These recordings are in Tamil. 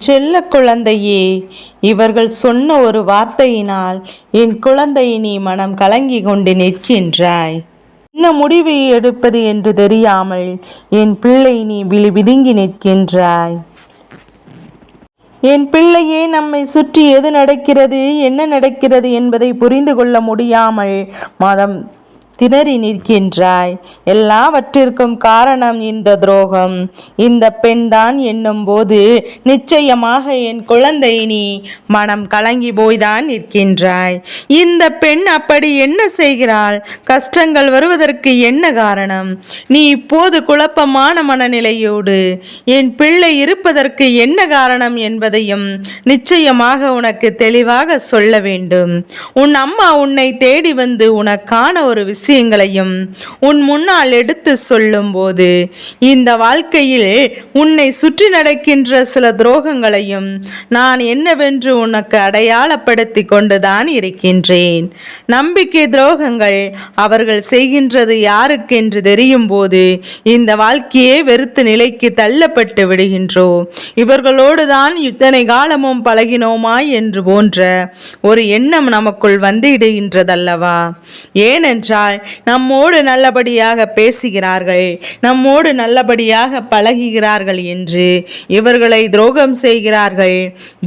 செல்ல குழந்தையே, இவர்கள் சொன்ன ஒரு வார்த்தையினால் என் குழந்தை நீ மனம் கலங்கி கொண்டு நிற்கின்றாய். என்ன முடிவு எடுப்பது என்று தெரியாமல் என் பிள்ளை நீ விழுவிதுங்கி நிற்கின்றாய். என் பிள்ளையே, நம்மை சுற்றி எது நடக்கிறது, என்ன நடக்கிறது என்பதை புரிந்து கொள்ள முடியாமல் மனம் திணறி நிற்கின்றாய். எல்லாவற்றிற்கும் காரணம் இந்த துரோகம், இந்த பெண்தான் என்னும் போது நிச்சயமாக என் குழந்தை நீ மனம் கலங்கி போய்தான் நிற்கின்றாய். இந்த பெண் அப்படி என்ன செய்கிறாள்? கஷ்டங்கள் வருவதற்கு என்ன காரணம்? நீ இப்போது குழப்பமான மனநிலையோடு என் பிள்ளை இருப்பதற்கு என்ன காரணம் என்பதையும் நிச்சயமாக உனக்கு தெளிவாக சொல்ல வேண்டும். உன் அம்மா உன்னை தேடி வந்து உனக்கான ஒரு விஷயங்களையும் உன் முன்னால் எடுத்து சொல்லும் போது இந்த வாழ்க்கையில் உன்னை சுற்றி நடக்கின்ற சில துரோகங்களையும் நான் என்னவென்று உனக்கு அடையாளப்படுத்தி கொண்டுதான் இருக்கின்றேன். நம்பிக்கை துரோகங்கள் அவர்கள் செய்கின்றது யாருக்கென்று தெரியும் போது இந்த வாழ்க்கையே வெறுத்து நிலைக்கு தள்ளப்பட்டு விடுகின்றோம். இவர்களோடு தான் இத்தனை காலமும் பழகினோமா என்று போன்ற ஒரு எண்ணம் நமக்குள் வந்துவிடுகின்றதல்லவா? ஏனென்றால் நம்மோடு நல்லபடியாக பேசுகிறார்கள், நம்மோடு நல்லபடியாக பழகுகிறார்கள் என்று இவர்களை துரோகம் செய்கிறார்கள்.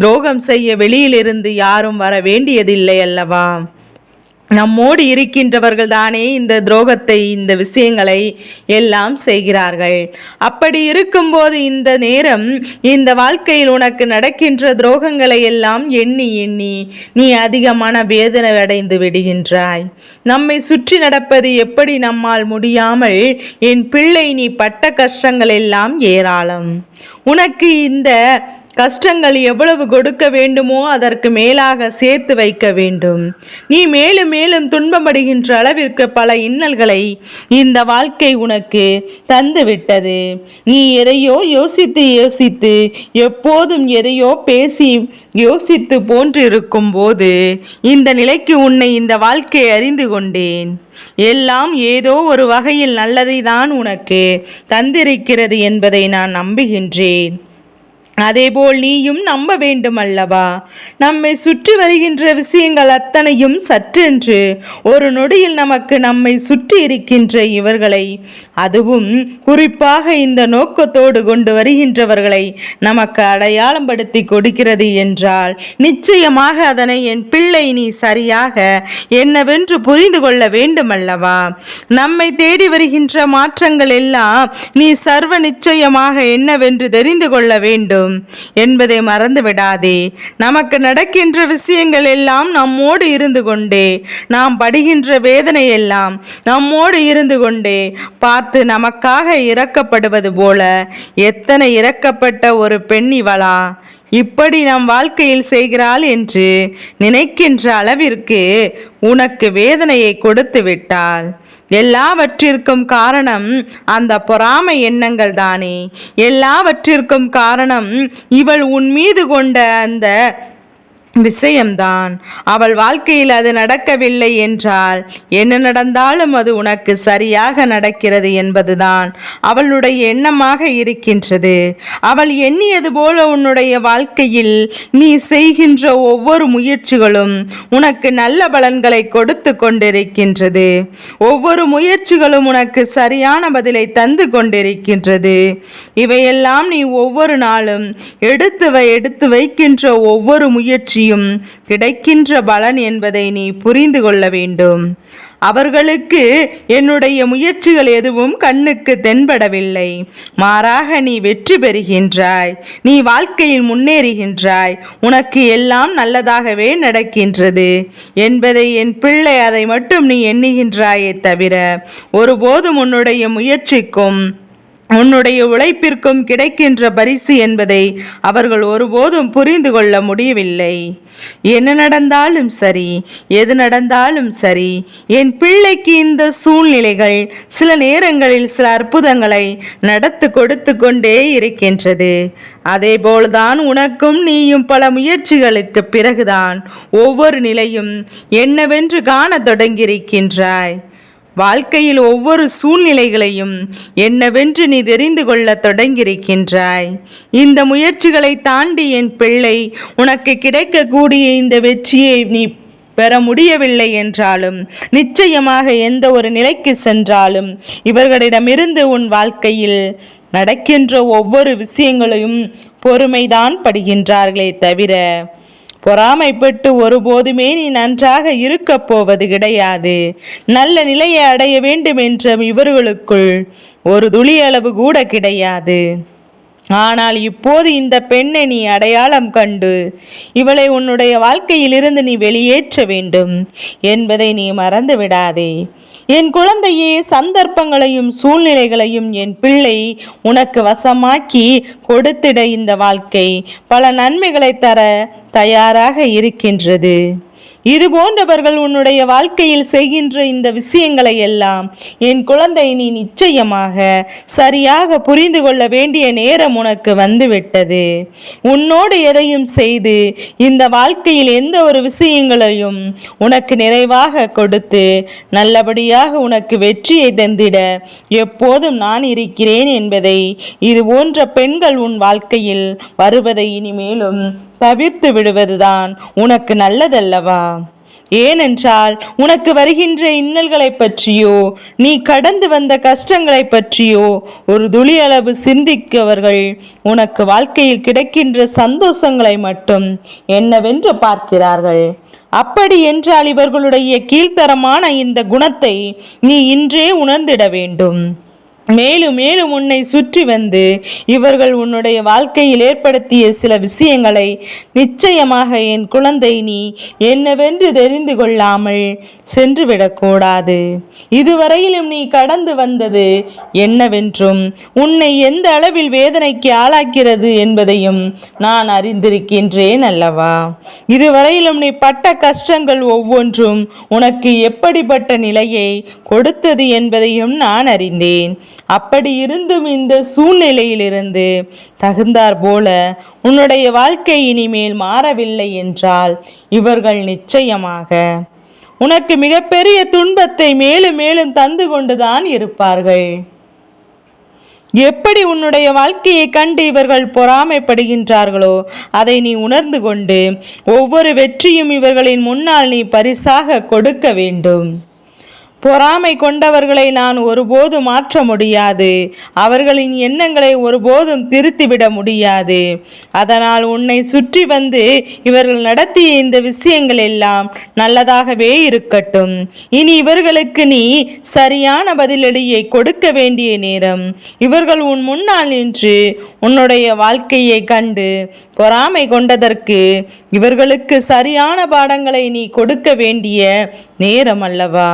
துரோகம் செய்ய வெளியிலிருந்து யாரும் வர வேண்டியதில்லை அல்லவா? நம்மோடு இருக்கின்றவர்கள் தானே இந்த துரோகத்தை, இந்த விஷயங்களை எல்லாம் செய்கிறார்கள். அப்படி இருக்கும்போது இந்த நேரம் இந்த வாழ்க்கையில் உனக்கு நடக்கின்ற துரோகங்களை எல்லாம் எண்ணி எண்ணி நீ அதிகமான வேதனை அடைந்து விடுகின்றாய். நம்மை சுற்றி நடப்பது எப்படி நம்மால் முடியாமல் என் பிள்ளை நீ பட்ட கஷ்டங்கள் எல்லாம் ஏராளம். உனக்கு இந்த கஷ்டங்கள் எவ்வளவு கொடுக்க வேண்டுமோ அதற்கு மேலாக சேர்த்து வைக்க வேண்டும். நீ மேலும் மேலும் துன்பப்படுகின்ற அளவிற்கு பல இன்னல்களை இந்த வாழ்க்கை உனக்கு தந்து விட்டது. நீ எதையோ யோசித்து யோசித்து எப்போதும் எதையோ பேசி யோசித்து போன்று இருக்கும் போது இந்த நிலைக்கு உன்னை இந்த வாழ்க்கை அறிந்து கொண்டேன். எல்லாம் ஏதோ ஒரு வகையில் நல்லதை தான் உனக்கு தந்திருக்கிறது என்பதை நான் நம்புகின்றேன். அதேபோல் நீயும் நம்ப வேண்டும் அல்லவா? நம்மை சுற்றி வருகின்ற விஷயங்கள் அத்தனையும் சற்றென்று ஒரு நொடியில் நமக்கு நம்மை சுற்றி இருக்கின்ற இவர்களை, அதுவும் குறிப்பாக இந்த நோக்கத்தோடு கொண்டு வருகின்றவர்களை நமக்கு அடையாளம் படுத்தி கொடுக்கிறது என்றால் நிச்சயமாக அதனை என் பிள்ளை நீ சரியாக என்னவென்று புரிந்து கொள்ள வேண்டும் அல்லவா? நம்மை தேடி வருகின்ற மாற்றங்கள் எல்லாம் நீ சர்வ நிச்சயமாக என்னவென்று தெரிந்து கொள்ள வேண்டும் என்பதை மறந்து விடாதே. நமக்கு நடக்கின்ற விஷயங்கள் எல்லாம் நம்மோடு இருந்து கொண்டே, நாம் படுகின்ற வேதனை எல்லாம் நம்மோடு இருந்து கொண்டே பார்த்து நமக்காக இரக்கப்படுவது போல எத்தனை இரக்கப்பட்ட ஒரு பெண் இவளா இப்படி நம் வாழ்க்கையில் செய்கிறாள் என்று நினைக்கின்ற அளவிற்கு உனக்கு வேதனையை கொடுத்து விட்டாள். எல்லாவற்றிற்கும் காரணம் அந்த பொறாமை எண்ணங்கள் தானே. எல்லாவற்றிற்கும் காரணம் இவள் உன் மீது கொண்ட அந்த விஷயம்தான். அவள் வாழ்க்கையில் அது நடக்கவில்லை என்றால் என்ன நடந்தாலும் அது உனக்கு சரியாக நடக்கிறது என்பதுதான் அவளுடைய எண்ணமாக இருக்கின்றது. அவள் எண்ணியது போல உன்னுடைய வாழ்க்கையில் நீ செய்கின்ற ஒவ்வொரு முயற்சிகளும் உனக்கு நல்ல பலன்களை கொடுத்து கொண்டிருக்கின்றது. ஒவ்வொரு முயற்சிகளும் உனக்கு சரியான பதிலை தந்து கொண்டிருக்கின்றது. இவையெல்லாம் நீ ஒவ்வொரு நாளும் எடுத்து வைக்கின்ற ஒவ்வொரு முயற்சி கிடைக்கின்ற பலன் என்பதை நீ புரிந்து கொள்ள வேண்டும். அவர்களுக்கு என்னுடைய முயற்சிகள் எதுவும் கண்ணுக்கு தென்படவில்லை. மாறாக நீ வெற்றி பெறுகின்றாய், நீ வாழ்க்கையில் முன்னேறுகின்றாய், உனக்கு எல்லாம் நல்லதாகவே நடக்கின்றது என்பதை என் பிள்ளை அதை மட்டும் நீ எண்ணுகின்றாயே தவிர ஒருபோதும் உன்னுடைய முயற்சிக்கும் உன்னுடைய உழைப்பிற்கும் கிடைக்கின்ற பரிசு என்பதை அவர்கள் ஒருபோதும் புரிந்து கொள்ள முடியவில்லை. என்ன நடந்தாலும் சரி, எது நடந்தாலும் சரி, என் பிள்ளைக்கு இந்த சூழ்நிலைகள் சில நேரங்களில் சில அற்புதங்களை நடத்து கொடுத்து கொண்டே இருக்கின்றது. அதேபோல்தான் உனக்கும் நீயும் பல முயற்சிகளுக்கு பிறகுதான் ஒவ்வொரு நிலையும் என்னவென்று காண தொடங்கியிருக்கின்றாய். வாழ்க்கையில் ஒவ்வொரு சூழ்நிலைகளையும் என்னவென்று நீ தெரிந்து கொள்ள தொடங்கியிருக்கின்றாய். இந்த முயற்சிகளை தாண்டி என் பிள்ளை, உனக்கு கிடைக்கக்கூடிய இந்த வெற்றியை நீ பெற முடியவில்லை என்றாலும், நிச்சயமாக எந்த ஒரு நிலைக்கு சென்றாலும் இவர்களிடமிருந்து உன் வாழ்க்கையில் நடக்கின்ற ஒவ்வொரு விஷயங்களையும் பொறுமைதான் படுகின்றார்களே தவிர பொறாமைப்பட்டு ஒருபோதுமே நீ நன்றாக இருக்கப் போவது கிடையாது. நல்ல நிலையை அடைய வேண்டும் என்ற இவர்களுக்குள் ஒரு துளி அளவு கூட கிடையாது. ஆனால் இப்போது இந்த பெண்ணை நீ அடையாளம் கண்டு இவளை உன்னுடைய வாழ்க்கையிலிருந்து நீ வெளியேற்ற வேண்டும் என்பதை நீ மறந்து விடாதே. என் குழந்தையே, சந்தர்ப்பங்களையும் சூழ்நிலைகளையும் என் பிள்ளை உனக்கு வசமாக்கி கொடுத்திட இந்த வாழ்க்கை பல நன்மைகளை தர தயாராக இருக்கின்றது. இது போன்றவர்கள் உன்னுடைய வாழ்க்கையில் செய்கின்ற இந்த விஷயங்களை எல்லாம் என் குழந்தை நீ நிச்சயமாக சரியாக புரிந்து கொள்ள வேண்டிய நேரம் உனக்கு வந்துவிட்டது. உன்னோடு எதையும் செய்து இந்த வாழ்க்கையில் எந்த ஒரு விஷயங்களையும் உனக்கு நிறைவாக கொடுத்து நல்லபடியாக உனக்கு வெற்றியை தந்திட எப்போதும் நான் இருக்கிறேன் என்பதை இது போன்ற பெண்கள் உன் வாழ்க்கையில் வருவதை இனிமேலும் தவிர்த்து விடுவதுதான் உனக்கு நல்லதல்லவா? ஏனென்றால் உனக்கு வருகின்ற இன்னல்களை பற்றியோ நீ கடந்து வந்த கஷ்டங்களை பற்றியோ ஒரு துளி அளவு சிந்திக்கவர்கள் உனக்கு வாழ்க்கையில் கிடைக்கின்ற சந்தோஷங்களை மட்டும் என்னவென்று பார்க்கிறார்கள். அப்படி என்றால் இவர்களுடைய கீழ்த்தரமான இந்த குணத்தை நீ இன்றே உணர்ந்திட வேண்டும். மேலும் மேலும் உன்னை சுற்றி வந்து இவர்கள் உன்னுடைய வாழ்க்கையில் ஏற்படுத்திய சில விஷயங்களை நிச்சயமாக என் குழந்தை நீ என்னவென்று தெரிந்து கொள்ளாமல் சென்றுவிடக்கூடாது. இதுவரையிலும் நீ கடந்து வந்தது என்னவென்றும் உன்னை எந்த அளவில் வேதனைக்கு ஆளாக்கிறது என்பதையும் நான் அறிந்திருக்கின்றேன் அல்லவா? இதுவரையிலும் நீ பட்ட கஷ்டங்கள் ஒவ்வொன்றும் உனக்கு எப்படிப்பட்ட நிலையை கொடுத்தது என்பதையும் நான் அறிந்தேன். அப்படி இருந்தும் இந்த சூழ்நிலையிலிருந்து தகுந்தார் போல உன்னுடைய வாழ்க்கை இனிமேல் மாறவில்லை என்றால் இவர்கள் நிச்சயமாக உனக்கு மிகப்பெரிய துன்பத்தை மேலும் மேலும் தந்து கொண்டுதான் இருப்பார்கள். எப்படி உன்னுடைய வாழ்க்கையை கண்டு இவர்கள் பொறாமைப்படுகின்றார்களோ அதை நீ உணர்ந்து கொண்டு ஒவ்வொரு வெற்றியும் இவர்களின் முன்னால் நீ பரிசாக கொடுக்க வேண்டும். பொறாமை கொண்டவர்களை நான் ஒருபோது மாற்ற முடியாது. அவர்களின் எண்ணங்களை ஒருபோதும் திருத்திவிட முடியாது. அதனால் உன்னை சுற்றி வந்து இவர்கள் நடத்திய இந்த விஷயங்கள் எல்லாம் நல்லதாகவே இருக்கட்டும். இனி இவர்களுக்கு நீ சரியான பதிலடியை கொடுக்க வேண்டிய நேரம். இவர்கள் உன் முன்னால் நின்று உன்னுடைய வாழ்க்கையை கண்டு பொறாமை கொண்டதற்கு இவர்களுக்கு சரியான பாடங்களை நீ கொடுக்க வேண்டிய நேரம் அல்லவா?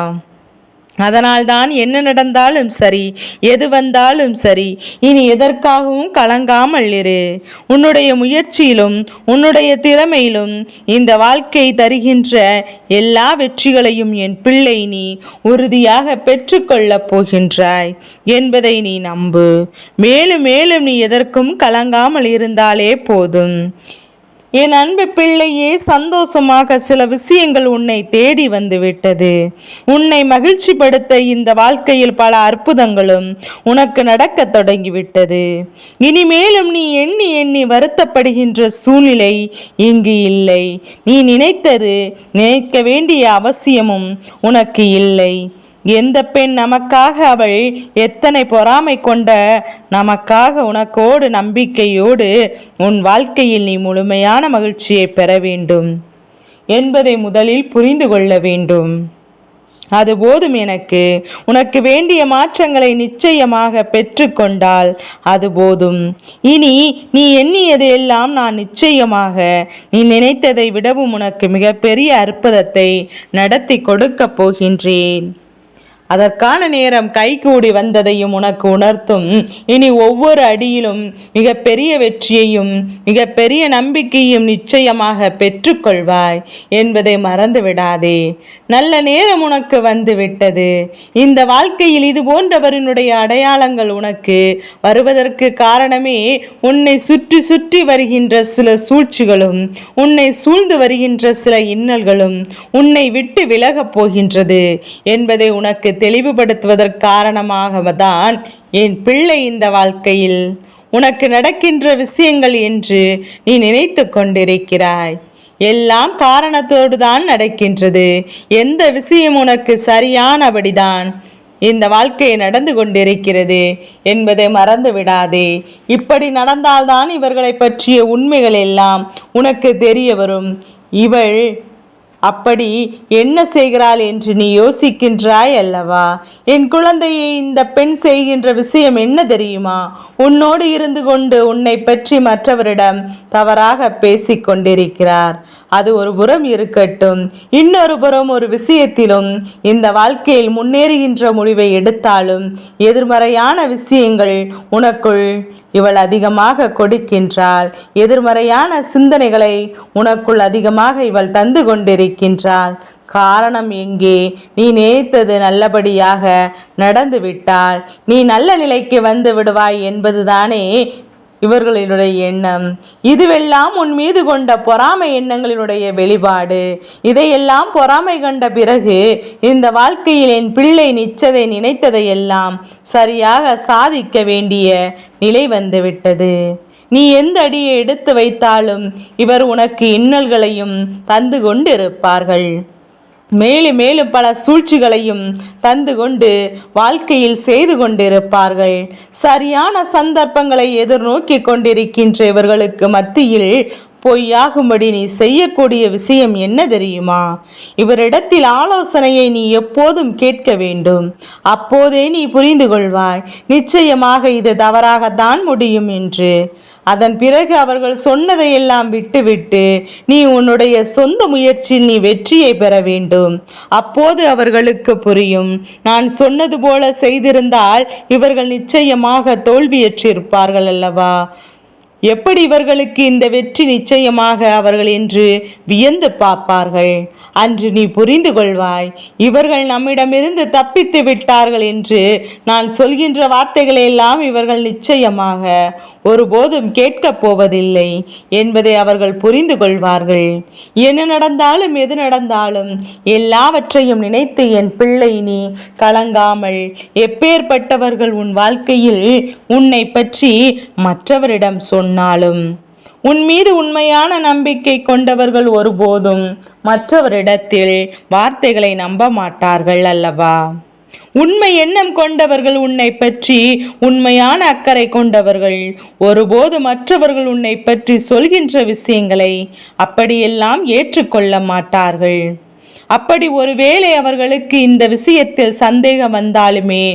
அதனால்தான் என்ன நடந்தாலும் சரி, எது வந்தாலும் சரி, இனி எதற்காகவும் கலங்காமல் இரு. உன்னுடைய முயற்சியிலும் உன்னுடைய திறமையிலும் இந்த வாழ்க்கை தருகின்ற எல்லா வெற்றிகளையும் என் பிள்ளை நீ உறுதியாக பெற்றுக்கொள்ளப் போகின்றாய் என்பதை நீ நம்பு. மேலும் மேலும் நீ எதற்கும் கலங்காமல் இருந்தாலே போதும். என் அன்பு பிள்ளையே, சந்தோஷமாக சில விஷயங்கள் உன்னை தேடி வந்து விட்டது. உன்னை மகிழ்ச்சிப்படுத்த இந்த வாழ்க்கையில் பல அற்புதங்களும் உனக்கு நடக்க தொடங்கிவிட்டது. இனிமேலும் நீ எண்ணி எண்ணி வருத்தப்படுகின்ற சூழ்நிலை இங்கு இல்லை. நீ நினைக்க வேண்டிய அவசியமும் உனக்கு இல்லை. எந்த பெண் நமக்காக அவள் எத்தனை பொறாமை கொண்ட நமக்காக உனக்கோடு நம்பிக்கையோடு உன் வாழ்க்கையில் நீ முழுமையான மகிழ்ச்சியை பெற வேண்டும் என்பதை முதலில் புரிந்து கொள்ள வேண்டும். அது போதும் எனக்கு. உனக்கு வேண்டிய மாற்றங்களை நிச்சயமாக பெற்றுக்கொண்டால் அது போதும். இனி நீ எண்ணியது எல்லாம் நான் நிச்சயமாக நீ நினைத்ததை விடவும் உனக்கு மிகப்பெரிய அற்புதத்தை நடத்தி கொடுக்கப் போகின்றேன். அதற்கான நேரம் கைகூடி வந்ததையும் உனக்கு உணர்த்தும். இனி ஒவ்வொரு அடியிலும் மிகப்பெரிய வெற்றியையும் மிகப்பெரிய நம்பிக்கையும் நிச்சயமாக பெற்றுக்கொள்வாய் என்பதை மறந்து விடாதே. நல்ல நேரம் உனக்கு வந்து விட்டது. இந்த வாழ்க்கையில் இது போன்றவரினுடைய அடையாளங்கள் உனக்கு வருவதற்கு காரணமே உன்னை சுற்றி சுற்றி வருகின்ற சில சூழ்ச்சிகளும் உன்னை சூழ்ந்து வருகின்ற சில இன்னல்களும் உன்னை விட்டு விலகப் போகின்றது என்பதை உனக்கு தெளிவுபடுத்துவதற்கு காரணமாக தான் என் பிள்ளை இந்த வாழ்க்கையில் உனக்கு நடக்கின்ற விஷயங்கள் என்று நீ நினைத்து கொண்டிருக்கிறாய். எல்லாம் காரணத்தோடு தான் நடக்கின்றது. எந்த விஷயம் உனக்கு சரியானபடிதான் இந்த வாழ்க்கை நடந்து கொண்டிருக்கிறது என்பதை மறந்து விடாதே. இப்படி நடந்தால்தான் இவர்களை பற்றிய உண்மைகள் எல்லாம் உனக்கு தெரிய வரும். இவள் அப்படி என்ன செய்கிறாள் என்று நீ யோசிக்கின்றாய் அல்லவா? என் குழந்தையை இந்த பெண் செய்கின்ற விஷயம் என்ன தெரியுமா? உன்னோடு இருந்து கொண்டு உன்னை பற்றி மற்றவரிடம் தவறாக பேசிக் கொண்டிருக்கிறார். அது ஒரு புறம் இருக்கட்டும், இன்னொரு புறம் ஒரு விஷயத்திலும் இந்த வாழ்க்கையில் முன்னேறுகின்ற முடிவை எடுத்தாலும் எதிர்மறையான விஷயங்கள் உனக்குள் இவள் அதிகமாக கொடுக்கின்றாள். எதிர்மறையான சிந்தனைகளை உனக்குள் அதிகமாக இவள் தந்து கொண்டிருக்கின்றாள். காரணம் எங்கே? நீ நினைத்தது நல்லபடியாக நடந்துவிட்டால் நீ நல்ல நிலைக்கு வந்து விடுவாய் என்பதுதானே இவர்களினுடைய எண்ணம். இதுவெல்லாம் உன் மீது கொண்ட பொறாமை எண்ணங்களினுடைய வெளிப்பாடு. இதையெல்லாம் பொறாமை கண்ட பிறகு இந்த வாழ்க்கையில் என் பிள்ளை நினைத்ததை எல்லாம் சரியாக சாதிக்க வேண்டிய நிலை வந்துவிட்டது. நீ எந்த அடியை எடுத்து வைத்தாலும் இவர் உனக்கு இன்னல்களையும் தந்து கொண்டிருப்பார்கள். மேலும் மேலும் பல சூழ்ச்சிகளையும் தந்து கொண்டு வாழ்க்கையில் செய்து கொண்டிருப்பார்கள். சரியான சந்தர்ப்பங்களை எதிர்நோக்கி கொண்டிருக்கின்ற இவர்களுக்கு மத்தியில் பொய்யாகும்படி நீ செய்யக்கூடிய விஷயம் என்ன தெரியுமா? இவரிடத்தில் ஆலோசனையை நீ எப்போதும் கேட்க வேண்டும். அப்போதே நீ புரிந்து கொள்வாய் நிச்சயமாக இது தவறாகத்தான் முடியும் என்று. அதன் பிறகு அவர்கள் சொன்னதையெல்லாம் விட்டுவிட்டு நீ உன்னுடைய சொந்த முயற்சியில் நீ வெற்றியை பெற வேண்டும். அப்போது அவர்களுக்கு புரியும், நான் சொன்னது போல செய்திருந்தால் இவர்கள் நிச்சயமாக தோல்வியற்றிருப்பார்கள் அல்லவா? எப்படி இவர்களுக்கு இந்த வெற்றி நிச்சயமாக அவர்கள் என்று வியந்து பார்ப்பார்கள். அன்று நீ புரிந்து கொள்வாய், இவர்கள் நம்மிடமிருந்து தப்பித்து விட்டார்கள் என்று நான் சொல்கின்ற வார்த்தைகளெல்லாம் இவர்கள் நிச்சயமாக ஒருபோதும் கேட்கப் போவதில்லை என்பதை அவர்கள் புரிந்து கொள்வார்கள். என்ன நடந்தாலும் எது நடந்தாலும் எல்லாவற்றையும் நினைத்து என் பிள்ளை நீ கலங்காமல், எப்பேற்பட்டவர்கள் உன் வாழ்க்கையில் உன்னை பற்றி மற்றவரிடம் சொன்னாலும் உன் மீது உண்மையான நம்பிக்கை கொண்டவர்கள் ஒருபோதும் மற்றவரிடத்தில் வார்த்தைகளை நம்ப மாட்டார்கள் அல்லவா? உண்மை எண்ணம் கொண்டவர்கள், உன்னை பற்றி உண்மையான அக்கறை கொண்டவர்கள் ஒருபோது மற்றவர்கள் உன்னை பற்றி சொல்கின்ற விஷயங்களை அப்படியெல்லாம் ஏற்றுக்கொள்ள மாட்டார்கள். அப்படி ஒருவேளை அவர்களுக்கு இந்த விஷயத்தில் சந்தேகம் வந்தாலுமே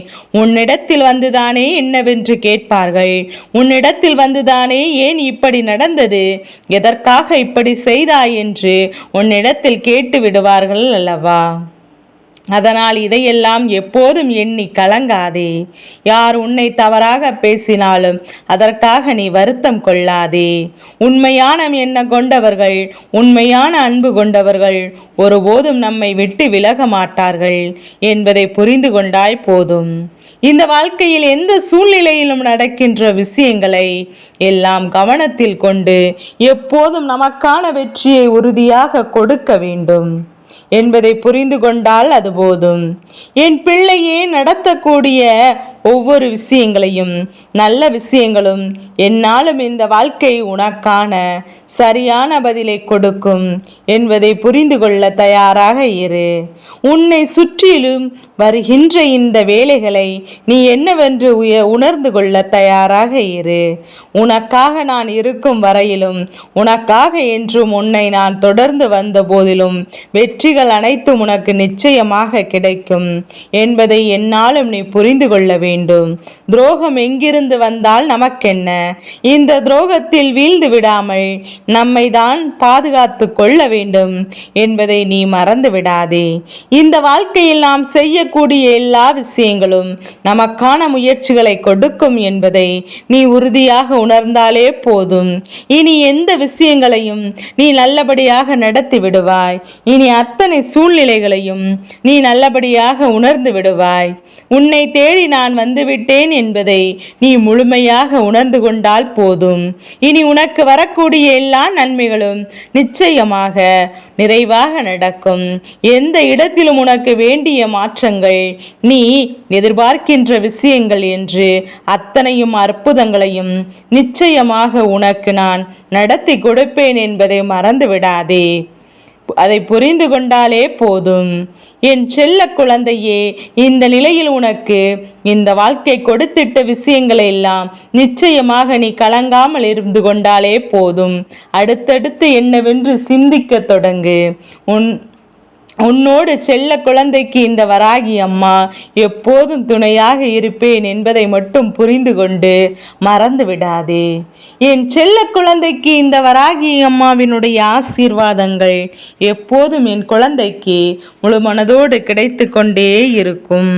உன்னிடத்தில் வந்துதானே என்னவென்று கேட்பார்கள். உன்னிடத்தில் வந்துதானே ஏன் இப்படி நடந்தது, எதற்காக இப்படி செய்தாய் என்று உன்னிடத்தில் கேட்டு விடுவார்கள் அல்லவா? அதனால் இதையெல்லாம் எப்போதும் எண்ணி கலங்காதே. யார் உன்னை தவறாக பேசினாலும் அதற்காக நீ வருத்தம் கொள்ளாதே. உண்மையான எண்ணம் கொண்டவர்கள், உண்மையான அன்பு கொண்டவர்கள் ஒருபோதும் நம்மை விட்டு விலக மாட்டார்கள் என்பதை புரிந்து கொண்டாய் போதும். இந்த வாழ்க்கையில் எந்த சூழ்நிலையிலும் நடக்கின்ற விஷயங்களை எல்லாம் கவனத்தில் கொண்டு எப்போதும் நமக்கான வெற்றியை உறுதியாக கொடுக்க வேண்டும் என்பதை புரிந்து கொண்டால் அது போதும். என் பிள்ளையே, நடத்தக்கூடிய ஒவ்வொரு விஷயங்களையும், நல்ல விஷயங்களும் என்னாலும் இந்த வாழ்க்கை உனக்கான சரியான பதிலை கொடுக்கும் என்பதை புரிந்து கொள்ள தயாராக இரு. உன்னை சுற்றிலும் வருகின்ற இந்த வேலைகளை நீ என்னவென்று உணர்ந்து கொள்ள தயாராக இரு. உனக்காக நான் இருக்கும் வரையிலும், உனக்காக என்றும் உன்னை நான் தொடர்ந்து வந்த போதிலும் வெற்றிகள் அனைத்தும் உனக்கு நிச்சயமாக கிடைக்கும் என்பதை என்னாலும் நீ புரிந்து கொள்ள வேண்டும். துரோகம் எங்கிருந்து வந்தால் நமக்கென்ன? இந்த துரோகத்தில் வீழ்ந்து விடாமல் நம்மை தான் பாதுகாத்து கொள்ள வேண்டும் என்பதை நீ மறந்து விடாதே. இந்த வாழ்க்கையில் நாம் செய்யக்கூடிய எல்லா விஷயங்களும் நமக்கான முயற்சிகளை கொடுக்கும் என்பதை நீ உறுதியாக உணர்ந்தாலே போதும். இனி எந்த விஷயங்களையும் நீ நல்லபடியாக நடத்தி விடுவாய். இனி அத்தனை அத்தனை சூழ்நிலைகளையும் நீ நல்லபடியாக உணர்ந்து விடுவாய். உன்னை தேடி நான் வந்துவிட்டேன் என்பதை நீ முழுமையாக உணர்ந்து கொண்டால் போதும். இனி உனக்கு வரக்கூடிய எல்லா நன்மைகளும் நிச்சயமாக நிறைவாக நடக்கும். எந்த இடத்திலும் உனக்கு வேண்டிய மாற்றங்கள், நீ எதிர்பார்க்கின்ற விஷயங்கள் என்று அத்தனையும் அற்புதங்களையும் நிச்சயமாக உனக்கு நான் நடத்தி கொடுப்பேன் என்பதை மறந்து விடாதே. அதை புரிந்து கொண்டாலே போதும். என் செல்ல குழந்தையே, இந்த நிலையில் உனக்கு இந்த வாழ்க்கை கொடுத்திட்ட விஷயங்களை எல்லாம் நிச்சயமாக நீ கலங்காமல் இருந்து கொண்டாலே போதும். அடுத்தடுத்து என்னவென்று சிந்திக்க தொடங்கு. உன்னோடு செல்ல குழந்தைக்கு இந்த வராகி அம்மா எப்போதும் துணையாக இருப்பேன் என்பதை மட்டும் புரிந்து கொண்டு மறந்து விடாதே. என் செல்ல குழந்தைக்கு இந்த வராகி அம்மாவினுடைய ஆசீர்வாதங்கள் எப்போதும் என் குழந்தைக்கு முழு மனதோடு கிடைத்து கொண்டே இருக்கும்.